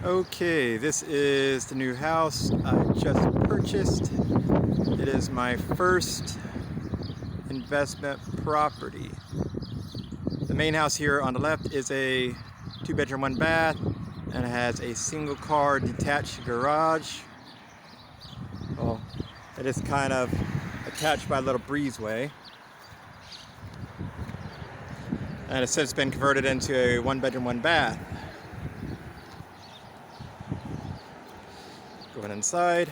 Okay, this is the new house I just purchased. It is my first investment property. The main house here on the left is a 2-bedroom, 1-bath, and it has a single car detached garage. Well, it is kind of attached by a little breezeway. And it's since been converted into a 1-bedroom, 1-bath. Going inside.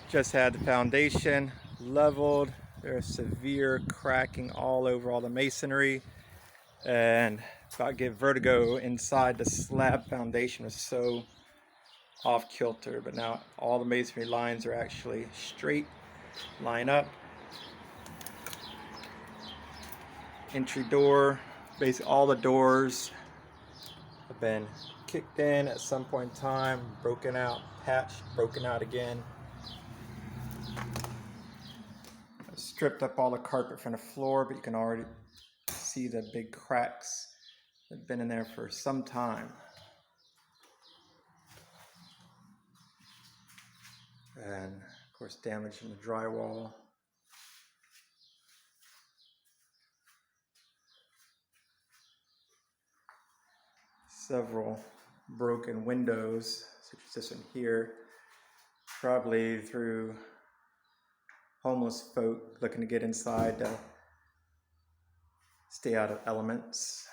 Just had the foundation leveled. There's severe cracking all over all the masonry, and about to get vertigo inside. The slab foundation was so off kilter, but now all the masonry lines are actually straight, line up. Entry door, basically all the doors have been kicked in at some point in time, broken out, patched, broken out again. I've stripped up all the carpet from the floor, but you can already see the big cracks that have been in there for some time. And of course, damage in the drywall. Several broken windows, such as this one here, probably through homeless folk looking to get inside to stay out of elements.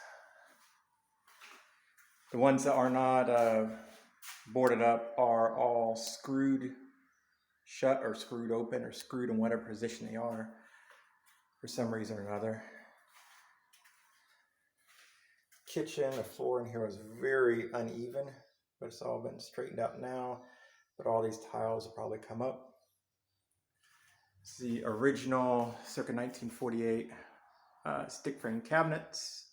The ones that are not boarded up are all screwed shut or screwed open or screwed in whatever position they are for some reason or another. Kitchen, the floor in here was very uneven, but it's all been straightened out now. But all these tiles will probably come up. It's the original circa 1948 stick frame cabinets.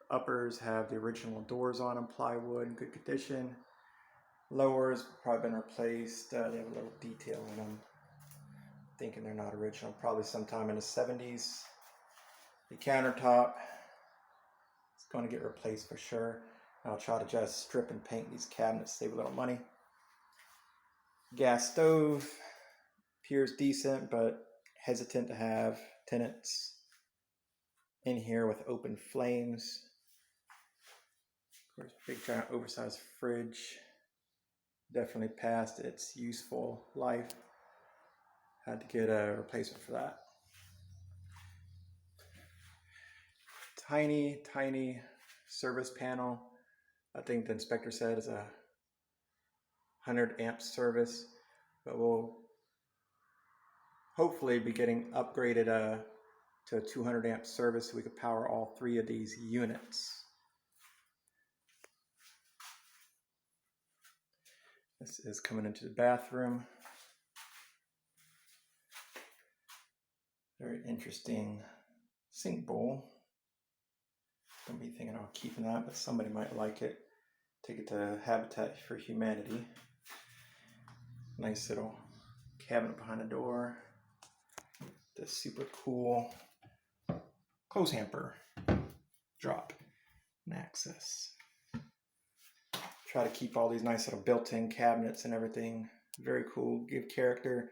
Uppers have the original doors on them, plywood in good condition. Lowers probably been replaced. They have a little detail in them. Thinking they're not original, probably sometime in the 70s. The countertop is going to get replaced for sure. I'll try to just strip and paint these cabinets, save a little money. Gas stove appears decent, but hesitant to have tenants in here with open flames. Of course, big giant oversized fridge. Definitely past its useful life. Had to get a replacement for that. Tiny service panel. I think the inspector said is a 100 amp service, but we'll hopefully be getting upgraded to a 200 amp service so we could power all 3 of these units. This is coming into the bathroom. Very interesting sink bowl. Don't be thinking I'll keep that, but somebody might like it. Take it to Habitat for Humanity. Nice little cabinet behind the door. This super cool clothes hamper. Drop and access. Try to keep all these nice little built-in cabinets and everything. Very cool, give character,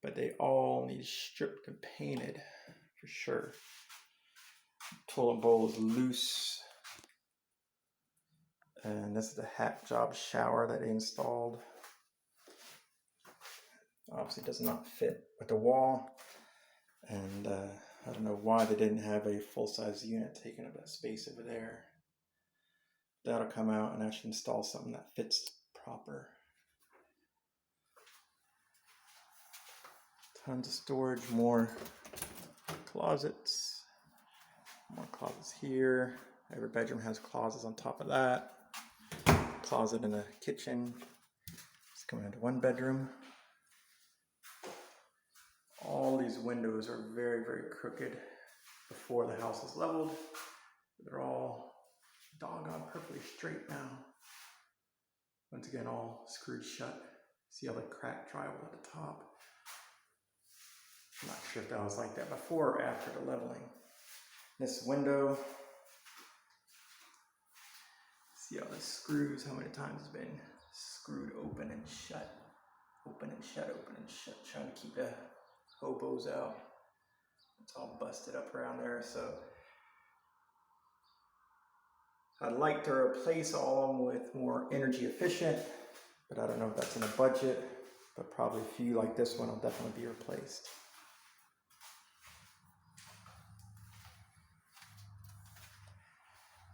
but they all need stripped and painted for sure. Toilet bowl is loose. And this is the hack job shower that they installed. Obviously does not fit with the wall. And I don't know why they didn't have a full-size unit taking up that space over there. That'll come out and actually install something that fits proper. Tons of storage, more closets. More closets here. Every bedroom has closets on top of that. Closet in the kitchen. It's coming into 1 bedroom. All these windows are very crooked before the house is leveled. They're all doggone perfectly straight now. Once again, all screwed shut. See all the cracked drywall at the top. I'm not sure if that was like that before or after the leveling. This window See all the screws, how many times it's been screwed open and shut. Open and shut, open and shut, trying to keep the hobos out. It's all busted up around there, so I'd like to replace all of them with more energy efficient, but I don't know if that's in a budget, but probably a few like this one will definitely be replaced.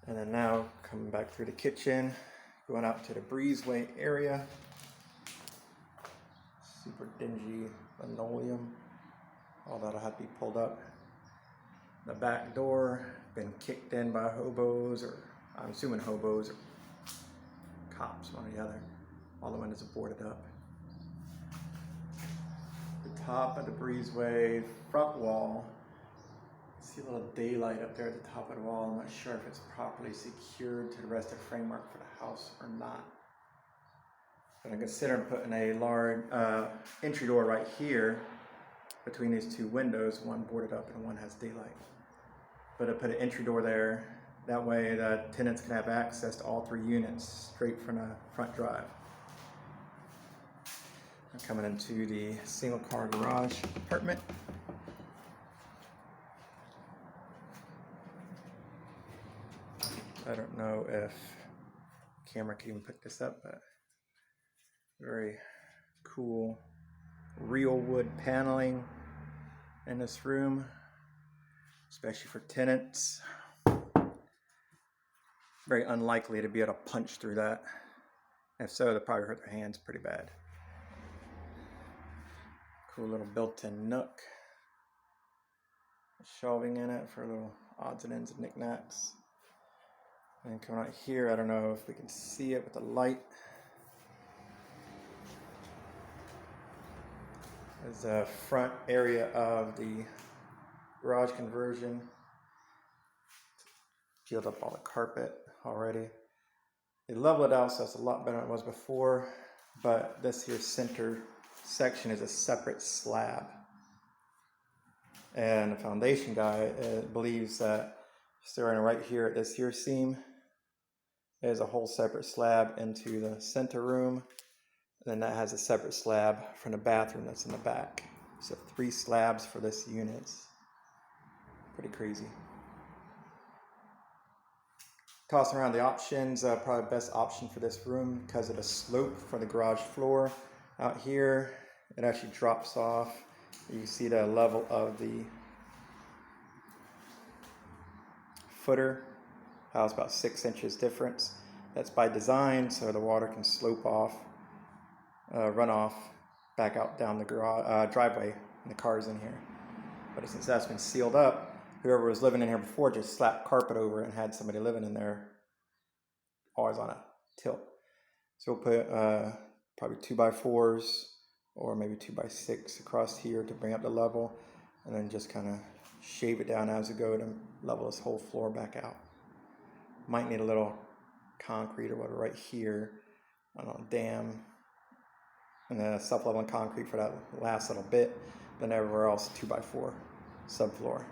And then now coming back through the kitchen, going out to the breezeway area. Super dingy linoleum. All that'll have to be pulled up. The back door, been kicked in by hobos, or I'm assuming hobos or cops, one or the other. All the windows are boarded up. The top of the breezeway front wall, see a little daylight up there at the top of the wall. I'm not sure if it's properly secured to the rest of the framework for the house or not. But I'm considering putting a large entry door right here between these two windows, one boarded up and one has daylight. But I put an entry door there, that way the tenants can have access to all three units straight from the front drive. I'm coming into the single car garage apartment. I don't know if the camera can even pick this up, but very cool real wood paneling in this room, especially for tenants. Very unlikely to be able to punch through that. If so, they'll probably hurt their hands pretty bad. Cool little built-in nook. Shelving in it for little odds and ends and knickknacks. And coming out here, I don't know if we can see it with the light. Is the front area of the garage conversion. Peeled up all the carpet already. They leveled it out, so it's a lot better than it was before, but this here center section is a separate slab. And the foundation guy believes that starting right here at this here seam is a whole separate slab into the center room. And then that has a separate slab from the bathroom that's in the back. So 3 slabs for this unit. Pretty crazy. Tossing around the options, probably the best option for this room because of the slope for the garage floor. Out here, it actually drops off. You see the level of the footer, how it's about 6 inches difference. That's by design, so the water can slope off, run off, back out down the garage, driveway, and the car's in here. But since that's been sealed up, whoever was living in here before just slapped carpet over it and had somebody living in there, always on a tilt. So we'll put probably 2x4s or maybe 2x6 across here to bring up the level, and then just kind of shave it down as we go to level this whole floor back out. Might need a little concrete or whatever right here, I don't know, dam, and then a self-leveling concrete for that last little bit. Then everywhere else 2x4 subfloor.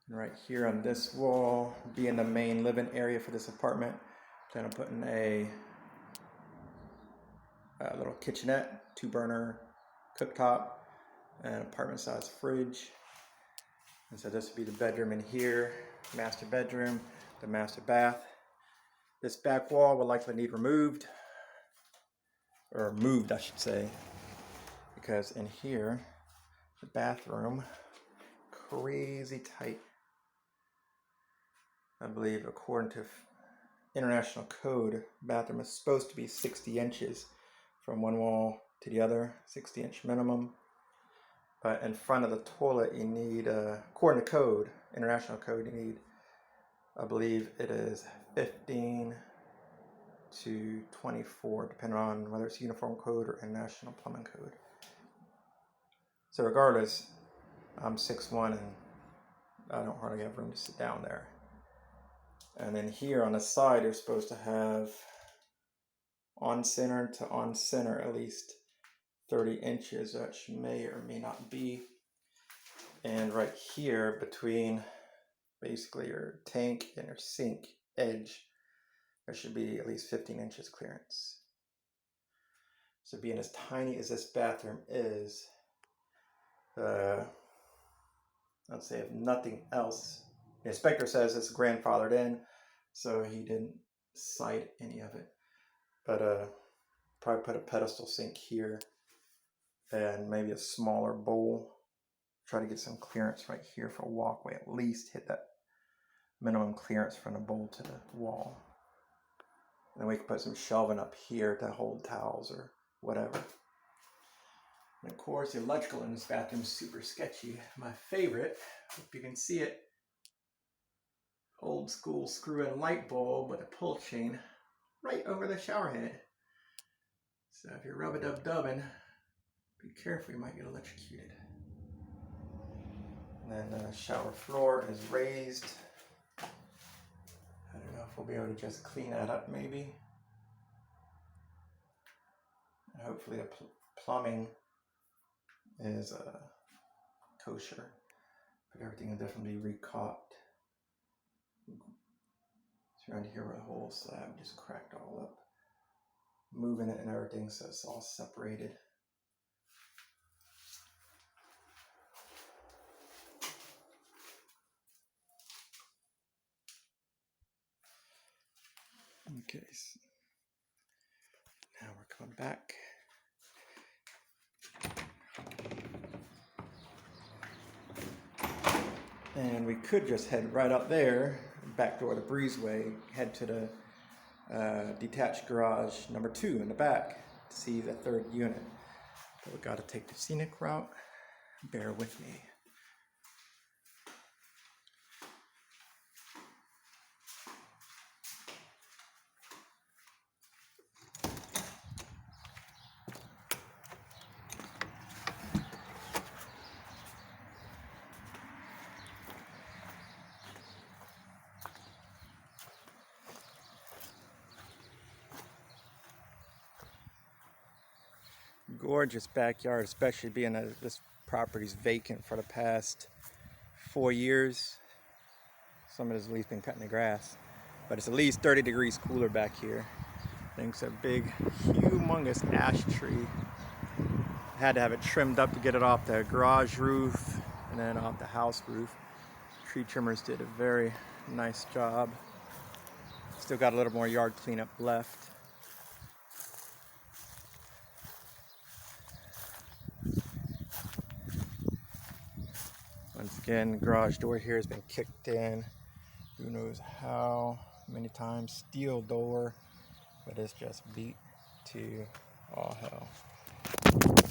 And right here on this wall, being the main living area for this apartment, then I'm putting a little kitchenette, 2-burner cooktop, and apartment size fridge. And so this would be the bedroom in here, master bedroom, the master bath. This back wall will likely need removed, or moved I should say, because in here, the bathroom, crazy tight. I believe according to international code, bathroom is supposed to be 60 inches from one wall to the other, 60-inch minimum. But in front of the toilet, you need, according to code, international code, you need, I believe it is 15 to 24, depending on whether it's uniform code or international plumbing code. So regardless, I'm 6'1", and I don't hardly have room to sit down there. And then here on the side, you're supposed to have on center to on center at least 30 inches, which may or may not be. And right here between basically your tank and your sink edge, there should be at least 15 inches clearance. So being as tiny as this bathroom is, I'd say if nothing else, the inspector says it's grandfathered in, so he didn't cite any of it. But probably put a pedestal sink here and maybe a smaller bowl. Try to get some clearance right here for a walkway, at least hit that minimum clearance from the bowl to the wall. And then we can put some shelving up here to hold towels or whatever. And of course, the electrical in this bathroom is super sketchy. My favorite, hope you can see it, old school screw-in light bulb with a pull chain right over the shower head. So if you're rub-a-dub-dubbing, be careful, you might get electrocuted. And then the shower floor is raised. I don't know if we'll be able to just clean that up maybe. And hopefully the plumbing is kosher. But everything will definitely be recaulked. So around here where the whole slab just cracked all up. Moving it and everything so it's all separated. Okay, so now we're coming back. And we could just head right up there, back door the breezeway, head to the detached garage number 2 in the back to see the 3rd unit. But we got to take the scenic route. Bear with me. Gorgeous backyard, especially being that this property's vacant for the past 4 years. Some of this leaves been cutting the grass, but it's at least 30 degrees cooler back here. Thanks to a big, humongous ash tree. Had to have it trimmed up to get it off the garage roof and then off the house roof. Tree trimmers did a very nice job. Still got a little more yard cleanup left. Once again, the garage door here has been kicked in. Who knows how many times. Steel door, but it's just beat to all hell.